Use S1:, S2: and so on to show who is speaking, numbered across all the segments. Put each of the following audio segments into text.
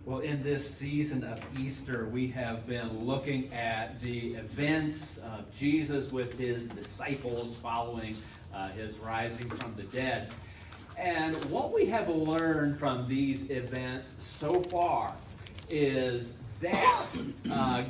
S1: Well, in this season of Easter, we have been looking at the events of Jesus with his disciples following his rising from the dead. And what we have learned from these events so far is that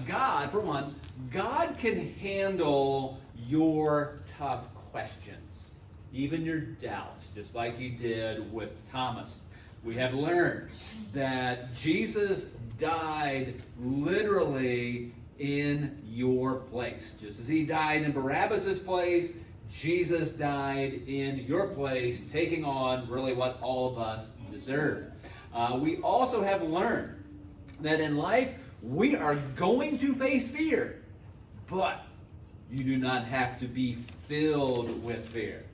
S1: God, for one, God can handle your tough questions, even your doubts, just like he did with Thomas. We have learned that Jesus died literally in your place. Just as he died in Barabbas' place, Jesus died in your place, taking on really what all of us deserve. We also have learned that in life, we are going to face fear, but you do not have to be filled with fear.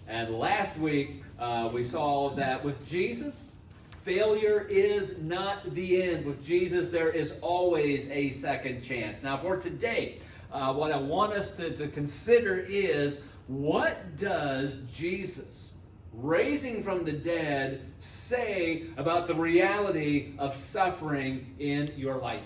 S1: And last week, we saw that with Jesus, failure is not the end. With Jesus, there is always a second chance. Now, for today, what I want us to consider is, what does Jesus, raising from the dead, say about the reality of suffering in your life?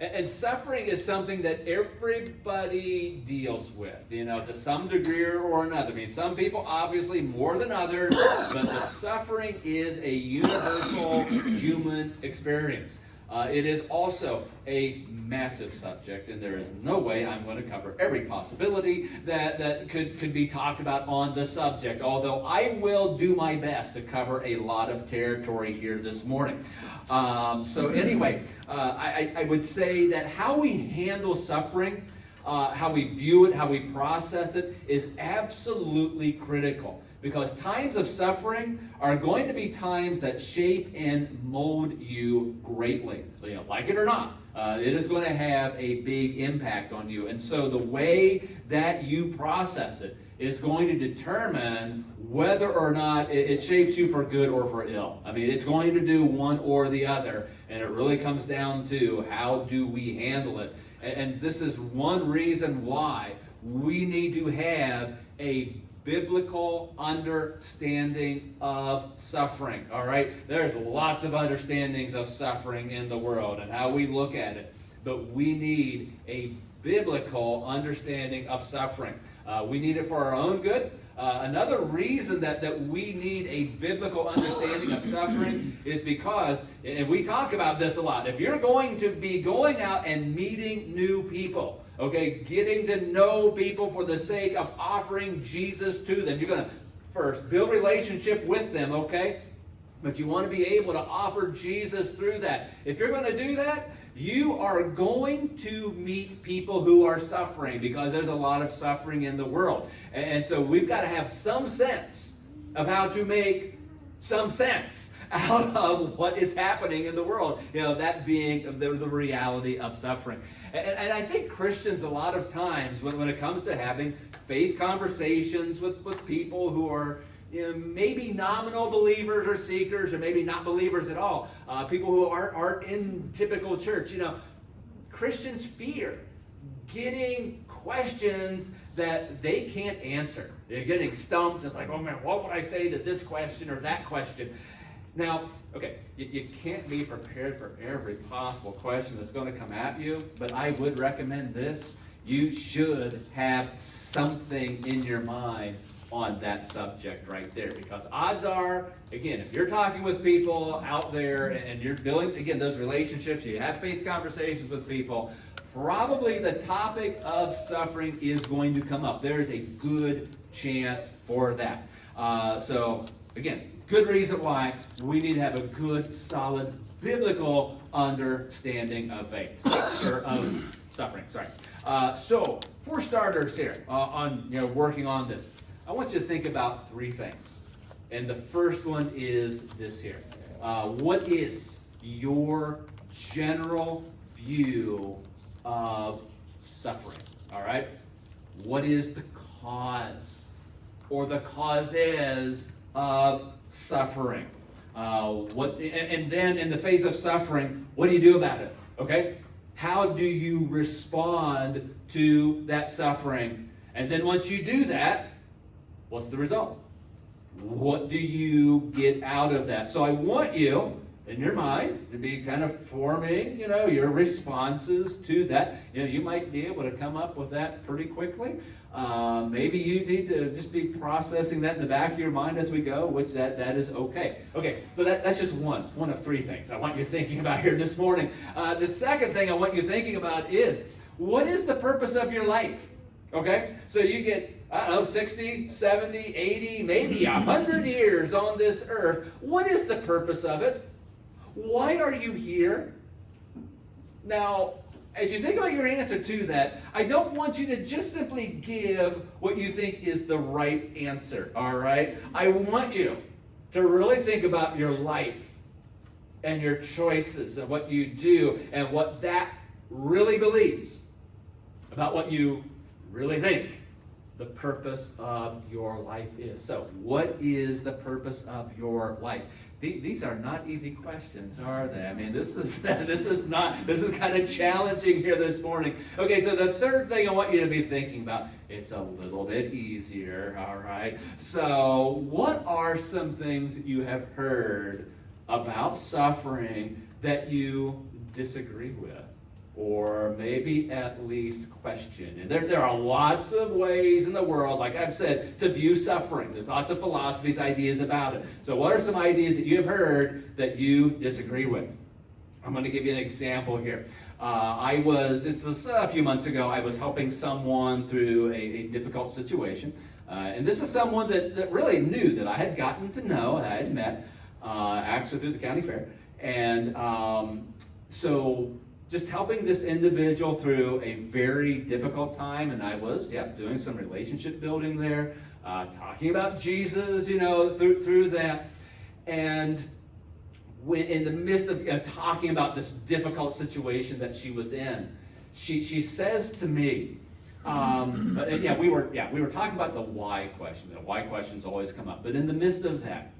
S1: And suffering is something that everybody deals with, to some degree or another. I mean, some people obviously more than others, but suffering is a universal human experience. It is also a massive subject, and there is no way I'm going to cover every possibility that could be talked about on the subject, although I will do my best to cover a lot of territory here this morning. So anyway, I would say that how we handle suffering, how we view it, how we process it, is absolutely critical. Because times of suffering are going to be times that shape and mold you greatly. Like it or not, it is going to have a big impact on you. And so the way that you process it is going to determine whether or not it shapes you for good or for ill. I mean, it's going to do one or the other. And it really comes down to, how do we handle it? And this is one reason why we need to have a biblical understanding of suffering. All right? There's lots of understandings of suffering in the world and how we look at it. But we need a biblical understanding of suffering. We need it for our own good. Another reason that we need a biblical understanding of suffering is because, and we talk about this a lot, if you're going to be going out and meeting new people, okay, getting to know people for the sake of offering Jesus to them, you're going to first build relationship with them, okay? But you want to be able to offer Jesus through that. If you're going to do that, you are going to meet people who are suffering, because there's a lot of suffering in the world. And so we've got to have some sense of how to make some sense out of what is happening in the world. That being the reality of suffering. And I think Christians, a lot of times, when it comes to having faith conversations with people who are maybe nominal believers or seekers, or maybe not believers at all, people who aren't in typical church, Christians fear getting questions that they can't answer. They're getting stumped. It's like, oh man, what would I say to this question or that question? Now, okay, you can't be prepared for every possible question that's going to come at you, but I would recommend this. You should have something in your mind on that subject right there, because odds are, again, if you're talking with people out there and you're building, again, those relationships, you have faith conversations with people, probably the topic of suffering is going to come up. There's a good chance for that. So, again, good reason why we need to have a good, solid, biblical understanding of faith, or of suffering. So, for starters here, on working on this, I want you to think about three things. And the first one is this here. What is your general view of suffering? All right? What is the cause or the causes of suffering? And then in the face of suffering, what do you do about it? Okay? How do you respond to that suffering? And then once you do that, what's the result? What do you get out of that? So I want you, in your mind to be kind of forming, your responses to that. You might be able to come up with that pretty quickly. Maybe you need to just be processing that in the back of your mind as we go, which that is okay. Okay, so that's just one of three things I want you thinking about here this morning. The second thing I want you thinking about is, what is the purpose of your life? Okay, so you get, 60, 70, 80, maybe 100 years on this earth. What is the purpose of it? Why are you here? Now, as you think about your answer to that, I don't want you to just simply give what you think is the right answer, all right? I want you to really think about your life and your choices and what you do and what that really believes about what you really think the purpose of your life is. So, what is the purpose of your life? These are not easy questions, are they? I mean, this is kind of challenging here this morning. Okay, so the third thing I want you to be thinking about, it's a little bit easier, all right? So, what are some things that you have heard about suffering that you disagree with? Or maybe at least question. And there are lots of ways in the world, like I've said, to view suffering. There's lots of philosophies, ideas about it. So what are some ideas that you have heard that you disagree with? I'm going to give you an example here. This was a few months ago, I was helping someone through a difficult situation. And this is someone that really knew that I had gotten to know, I had met, actually through the county fair. And so just helping this individual through a very difficult time, and I was, doing some relationship building there, talking about Jesus, through that. And when in the midst of talking about this difficult situation that she was in, she says to me, we were talking about the why question. The why questions always come up, but in the midst of that,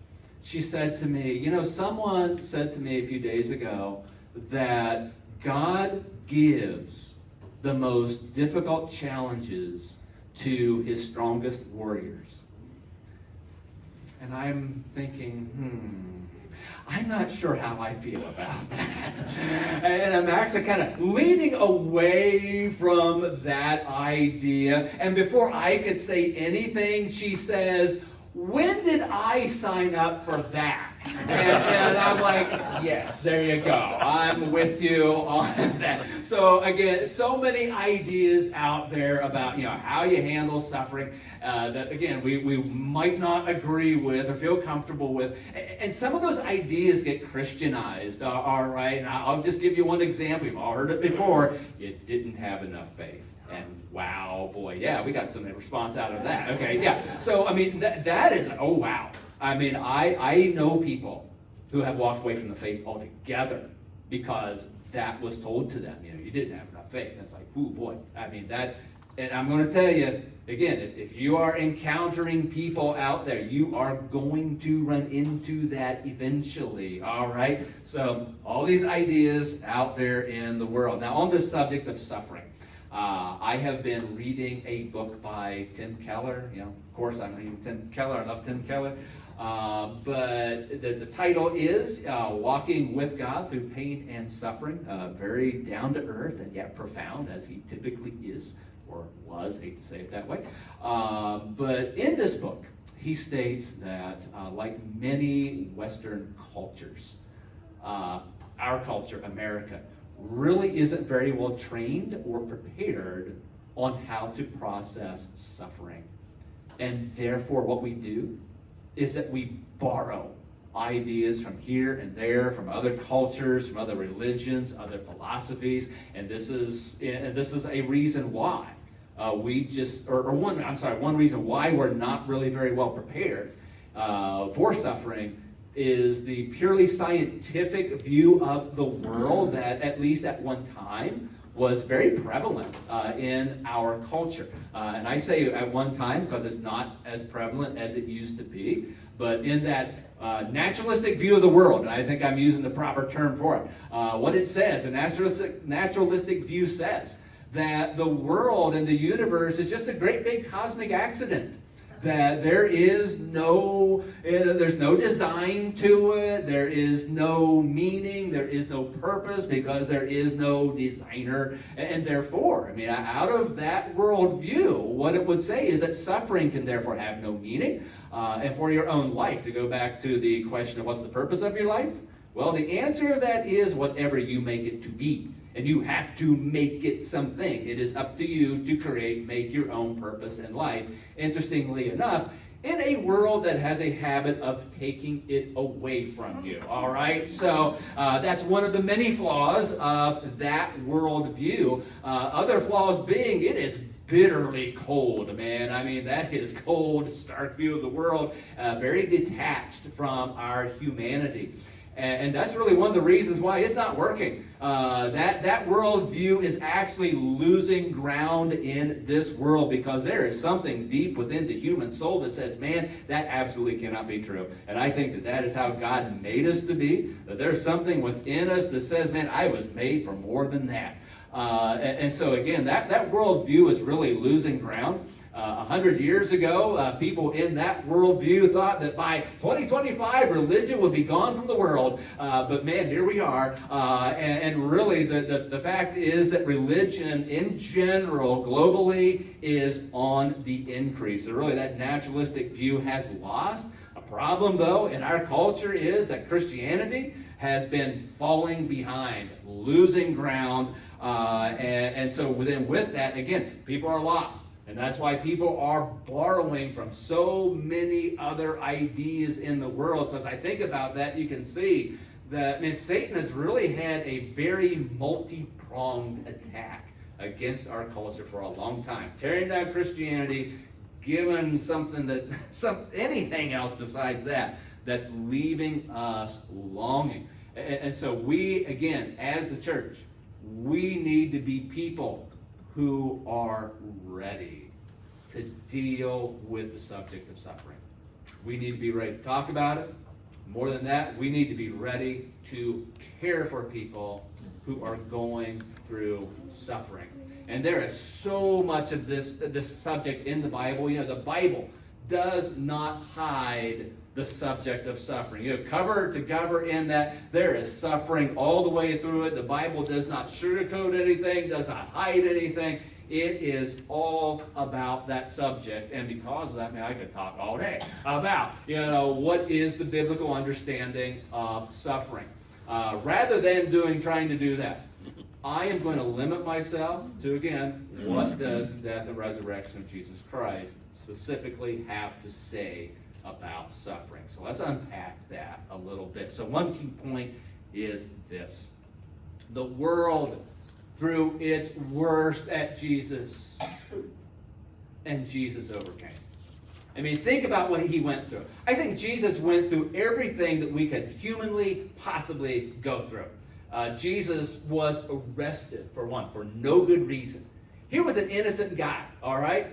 S1: she said to me, someone said to me a few days ago that God gives the most difficult challenges to his strongest warriors. And I'm thinking, I'm not sure how I feel about that. And I'm actually kind of leaning away from that idea. And before I could say anything, she says, "When did I sign up for that?" And I'm like, yes, there you go. I'm with you on that. So again, so many ideas out there about how you handle suffering that again we might not agree with or feel comfortable with. And some of those ideas get Christianized. All right, and I'll just give you one example. You've all heard it before. You didn't have enough faith. And wow, boy, we got some response out of that. Okay, So I mean, that is, oh wow. I mean, I know people who have walked away from the faith altogether because that was told to them. You didn't have enough faith. And it's like, ooh, boy. I mean, that, and I'm going to tell you, again, if you are encountering people out there, you are going to run into that eventually, all right? So, all these ideas out there in the world. Now, on the subject of suffering, I have been reading a book by Tim Keller. Of course, I'm reading Tim Keller. I love Tim Keller. But the title is Walking with God Through Pain and Suffering. Very down to earth and yet profound, as he typically is, or was, hate to say it that way. But in this book, he states that like many Western cultures, our culture, America, really isn't very well trained or prepared on how to process suffering. And therefore, what we do is that we borrow ideas from here and there, from other cultures, from other religions, other philosophies, and this is a reason why one reason why we're not really very well prepared for suffering is the purely scientific view of the world that, at least at one time, was very prevalent in our culture. And I say at one time because it's not as prevalent as it used to be, but in that naturalistic view of the world, and I think I'm using the proper term for it, what it says, a naturalistic view says that the world and the universe is just a great big cosmic accident. that there is there's no design to it, there is no meaning, there is no purpose, because there is no designer. And therefore, I mean, out of that worldview, what it would say is that suffering can therefore have no meaning. And for your own life, to go back to the question of what's the purpose of your life? Well, the answer to that is whatever you make it to be. And you have to make it something. It is up to you to make your own purpose in life. Interestingly enough, in a world that has a habit of taking it away from you, all right? So that's one of the many flaws of that worldview. Other flaws being, it is bitterly cold, man. I mean, that is cold, stark view of the world, very detached from our humanity. And that's really one of the reasons why it's not working. That worldview is actually losing ground in this world, because there is something deep within the human soul that says, man, that absolutely cannot be true. And I think that is how God made us to be, that there's something within us that says, man, I was made for more than that. And so again, that worldview is really losing ground. 100 years ago, people in that worldview thought that by 2025, religion would be gone from the world. But man, here we are. And really, the fact is that religion in general, globally, is on the increase. So really, that naturalistic view has lost. A problem, though, in our culture is that Christianity has been falling behind, losing ground. And so with that, again, people are lost. And that's why people are borrowing from so many other ideas in the world. So as I think about that, you can see that Satan has really had a very multi-pronged attack against our culture for a long time. Tearing down Christianity, given anything else besides that's leaving us longing. And so we, again, as the church, we need to be people who are ready to deal with the subject of suffering. We need to be ready to talk about it. More than that, we need to be ready to care for people who are going through suffering. And there is so much of this subject in the Bible. You know, the Bible does not hide the subject of suffering. You know, cover to cover in that there is suffering all the way through it. The Bible does not sugarcoat anything, does not hide anything. It is all about that subject. And because of that, I could talk all day about, what is the biblical understanding of suffering. Rather than trying to do that, I am going to limit myself to, again, what does the death and resurrection of Jesus Christ specifically have to say about suffering. So let's unpack that a little bit. So one key point is this. The world threw its worst at Jesus, and Jesus overcame. I mean, think about what he went through. I think Jesus went through everything that we could humanly possibly go through. Jesus was arrested, for no good reason. He was an innocent guy, all right?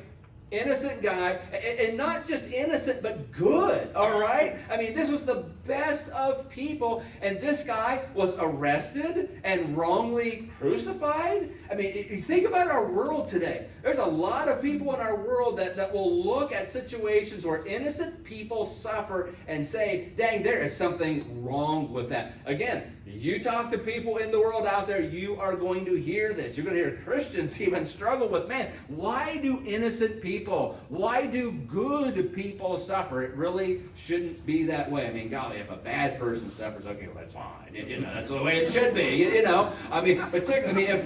S1: Innocent guy, and not just innocent, but good, all right? I mean, this was the best of people, and this guy was arrested and wrongly crucified. I mean, you think about our world today. There's a lot of people in our world that will look at situations where innocent people suffer and say, dang, there is something wrong with that. Again, you talk to people in the world out there, you are going to hear this. You're going to hear Christians even struggle with, man, why do innocent people, why do good people suffer? It really shouldn't be that way. I mean, golly, if a bad person suffers, okay, well, that's fine. That's the way it should be. I mean, particularly if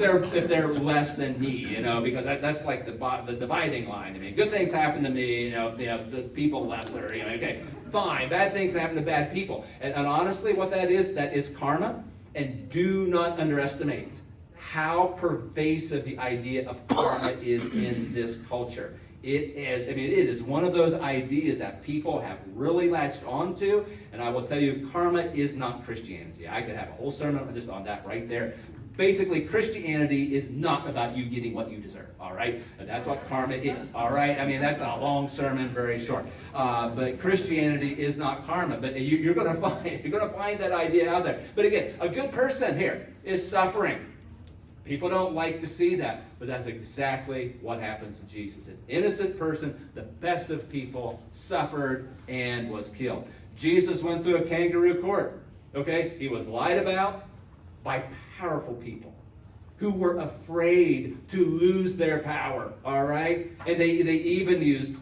S1: they're less than me, because that's like the dividing line. I mean, good things happen to me, the people lesser, okay, fine. Bad things happen to bad people. And honestly, what that is karma. And do not underestimate how pervasive the idea of karma is in this culture. It is one of those ideas that people have really latched onto, and I will tell you, karma is not Christianity. I could have a whole sermon just on that right there. Basically, Christianity is not about you getting what you deserve, all right? And that's what karma is, all right? I mean, that's a long sermon, very short. But Christianity is not karma. But you're going to find that idea out there. But again, a good person here is suffering. People don't like to see that, but that's exactly what happens to Jesus. An innocent person, the best of people, suffered and was killed. Jesus went through a kangaroo court. Okay? He was lied about by powerful people who were afraid to lose their power. All right? And they even used,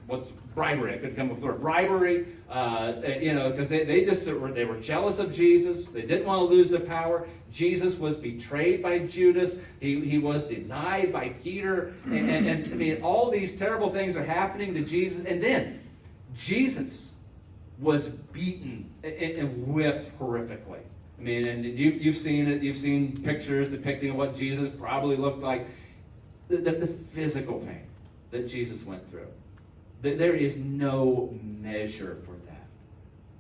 S1: what's bribery? I couldn't come up with the word bribery. Because they were jealous of Jesus. They didn't want to lose their power. Jesus was betrayed by Judas. He was denied by Peter. And I mean, all these terrible things are happening to Jesus. And then Jesus was beaten and whipped horrifically. I mean, and you've seen it. You've seen pictures depicting what Jesus probably looked like. The physical pain that Jesus went through. There is no measure for that.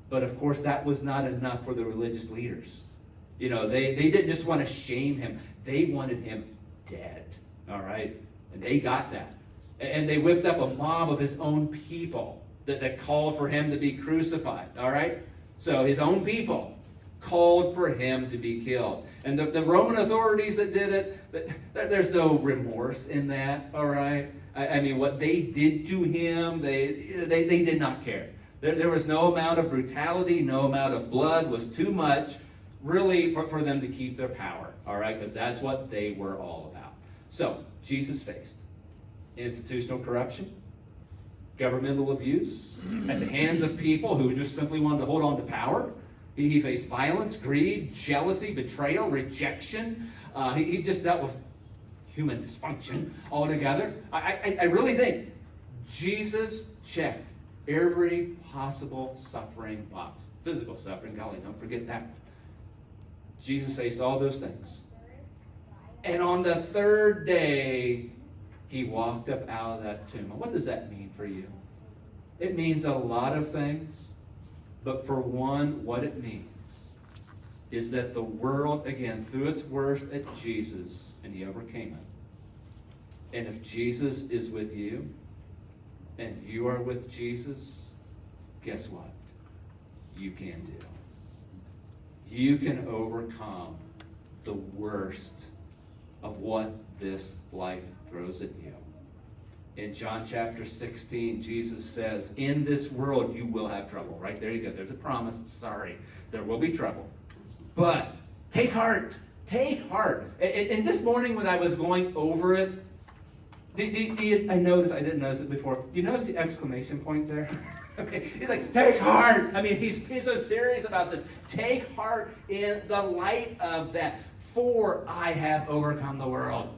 S1: But of course, that was not enough for the religious leaders. They didn't just want to shame him. They wanted him dead. All right? And they got that. And they whipped up a mob of his own people that called for him to be crucified. All right? So his own people called for him to be killed. And the Roman authorities that did it, there's no remorse in that. All right? I mean, what they did to him, they did not care. There was no amount of brutality, no amount of blood was too much, really, for them to keep their power, all right? Because that's what they were all about. So, Jesus faced institutional corruption, governmental abuse, at the hands of people who just simply wanted to hold on to power. He faced violence, greed, jealousy, betrayal, rejection. He just dealt with human dysfunction altogether. I really think Jesus checked every possible suffering box. Physical suffering, golly, don't forget that. Jesus faced all those things. And on the third day, he walked up out of that tomb. What does that mean for you? It means a lot of things, but for one, what it means is that the world, again, threw its worst at Jesus, and he overcame it. And if Jesus is with you, and you are with Jesus, guess what? You can do. You can overcome the worst of what this life throws at you. In John chapter 16, Jesus says, in this world you will have trouble. Right there you go. There's a promise. Sorry. There will be trouble. But take heart. Take heart. And this morning when I was going over it, I noticed, I didn't notice it before. Do you notice the exclamation point there? Okay. He's like, take heart. I mean, he's so serious about this. Take heart in the light of that. For I have overcome the world.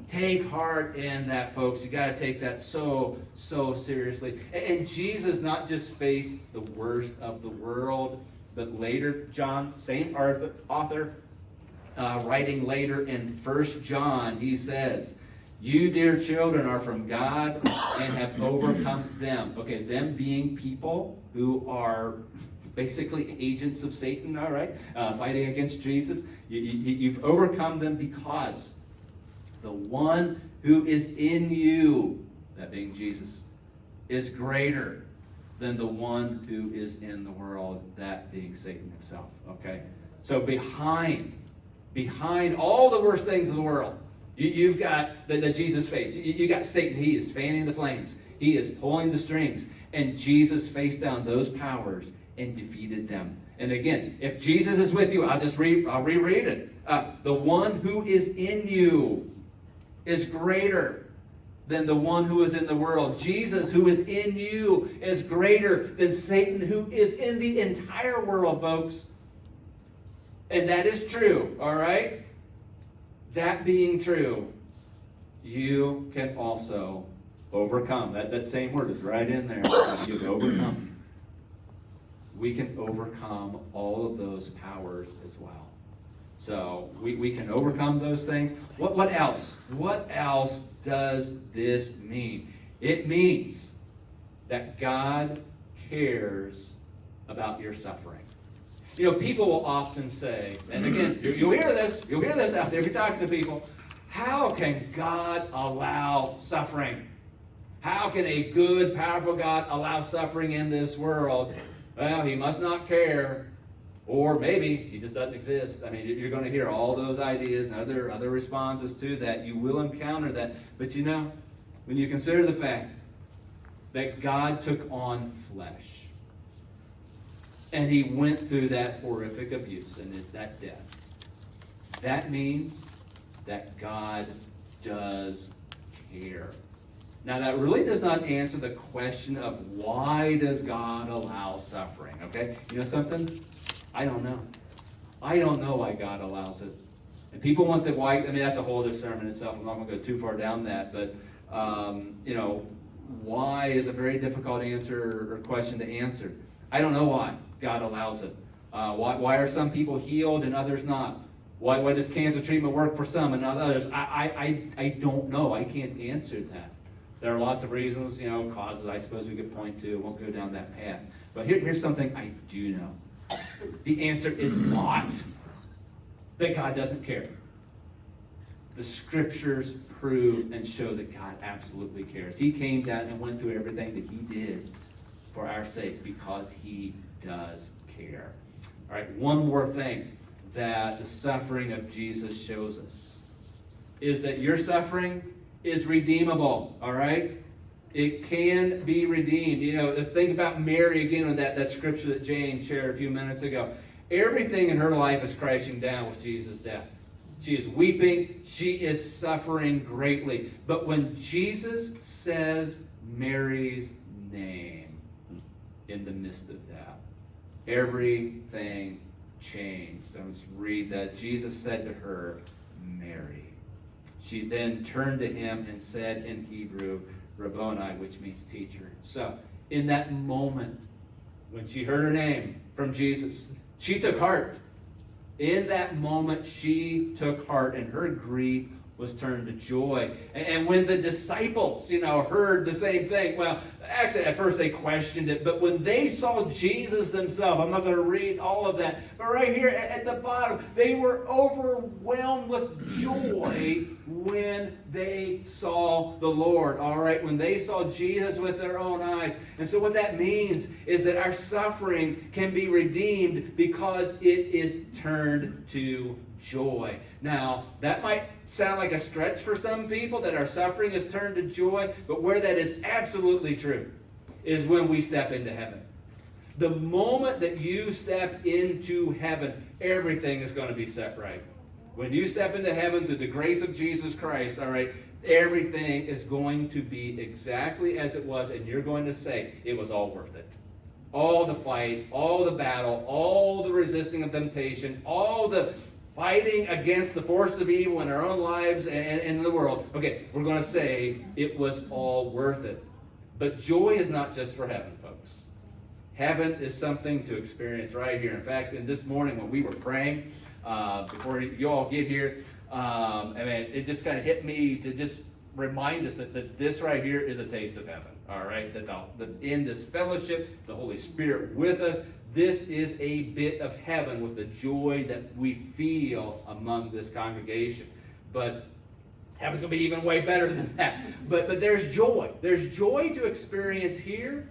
S1: Take heart in that, folks. You got to take that so seriously. And Jesus not just faced the worst of the world, but later, John, same author, writing later in 1 John, he says, you, dear children, are from God and have overcome them. Okay, them being people who are basically agents of Satan, all right, fighting against Jesus. You've overcome them because the one who is in you, that being Jesus, is greater than the one who is in the world, that being Satan himself, okay? So behind all the worst things of the world, you've got the Jesus face. You got Satan. He is fanning the flames. He is pulling the strings. And Jesus faced down those powers and defeated them. And again, if Jesus is with you, I'll reread it. The one who is in you is greater than the one who is in the world. Jesus, who is in you, is greater than Satan, who is in the entire world, folks. And that is true, all right? That being true, you can also overcome. That same word is right in there. You can overcome. We can overcome all of those powers as well. So we can overcome those things. What else? What else does this mean? It means that God cares about your suffering. You know, people will often say, and again, you'll hear this out there if you're talking to people, how can God allow suffering? How can a good, powerful God allow suffering in this world? Well, he must not care. Or maybe he just doesn't exist. I mean, you're going to hear all those ideas and other responses to that. You will encounter that. But you know, when you consider the fact that God took on flesh, and he went through that horrific abuse and that death, that means that God does care. Now, that really does not answer the question of why does God allow suffering, okay? You know something? I don't know. I don't know why God allows it. And people want the why. I mean, that's a whole other sermon itself. I'm not going to go too far down that. But, you know, why is a very difficult answer or question to answer. I don't know why God allows it. Why are some people healed and others not? Why does cancer treatment work for some and not others? I don't know. I can't answer that. There are lots of reasons, you know, causes I suppose we could point to. Won't go down that path. But here's something I do know. The answer is not that God doesn't care. The scriptures prove and show that God absolutely cares. He came down and went through everything that he did for our sake because he does care. All right, one more thing that the suffering of Jesus shows us is that your suffering is redeemable, all right? It can be redeemed. You know, think about Mary again on that scripture that Jane shared a few minutes ago. Everything in her life is crashing down with Jesus' death. She is weeping. She is suffering greatly. But when Jesus says Mary's name in the midst of that, everything changed. Let's read that. Jesus said to her, Mary. She then turned to him and said in Hebrew, Rabboni, which means teacher. So, in that moment, when she heard her name from Jesus, she took heart. In that moment, she took heart, and her grief was turned to joy. And when the disciples, you know, heard the same thing, well, actually, at first they questioned it, but when they saw Jesus themselves, I'm not going to read all of that, but right here at the bottom, they were overwhelmed with joy when they saw the Lord, all right? When they saw Jesus with their own eyes. And so what that means is that our suffering can be redeemed because it is turned to joy. Now, that might sound like a stretch for some people, that our suffering is turned to joy, but where that is absolutely true is when we step into heaven. The moment that you step into heaven, everything is going to be set right. When you step into heaven through the grace of Jesus Christ, all right, everything is going to be exactly as it was, and you're going to say, it was all worth it. All the fight, all the battle, all the resisting of temptation, all the fighting against the force of evil in our own lives and in the world. Okay, we're going to say it was all worth it. But joy is not just for heaven, folks. Heaven is something to experience right here. In fact, this morning when we were praying, before you all get here, I mean, it just kind of hit me to just remind us that this right here is a taste of heaven. All right, that in this fellowship, the Holy Spirit with us, this is a bit of heaven with the joy that we feel among this congregation. But heaven's going to be even way better than that. But there's joy. There's joy to experience here.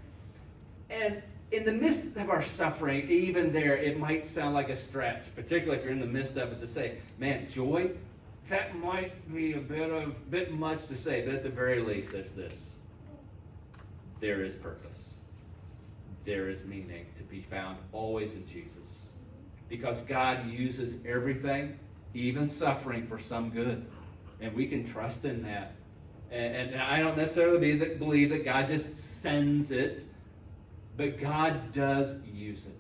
S1: And in the midst of our suffering, even there, it might sound like a stretch, particularly if you're in the midst of it, to say, man, joy, that might be a bit much to say. But at the very least, there's this. There is purpose. There is meaning to be found always in Jesus. Because God uses everything, even suffering, for some good. And we can trust in that. And I don't necessarily believe that God just sends it, but God does use it.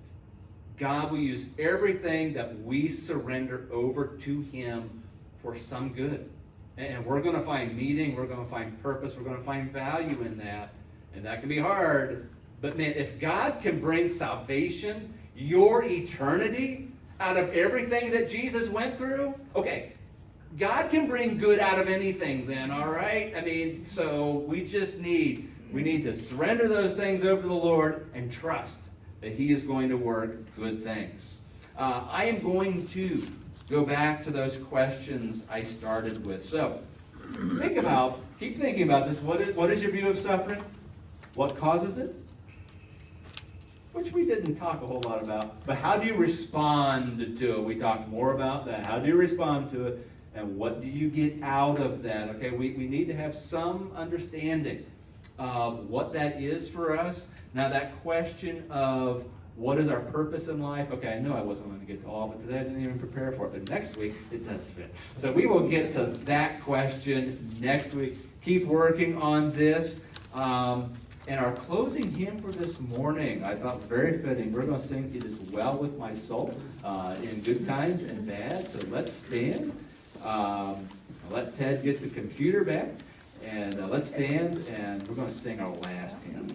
S1: God will use everything that we surrender over to him for some good. And we're going to find meaning, we're going to find purpose, we're going to find value in that. And that can be hard. But man, if God can bring salvation, your eternity, out of everything that Jesus went through, okay, God can bring good out of anything then, all right? I mean, so we need to surrender those things over to the Lord and trust that he is going to work good things. I am going to go back to those questions I started with. So, keep thinking about this. What is your view of suffering? What causes it? which we didn't talk a whole lot about, but how do you respond to it? We talked more about that. How do you respond to it, and what do you get out of that? Okay, we need to have some understanding of what that is for us. Now, that question of what is our purpose in life? Okay, I know I wasn't going to get to all of it today. I didn't even prepare for it, but next week it does fit. So we will get to that question next week. Keep working on this. And our closing hymn for this morning, I thought very fitting. We're going to sing "It Is Well With My Soul" in good times and bad. So let's stand. Let Ted get the computer back. And let's stand, and we're going to sing our last hymn.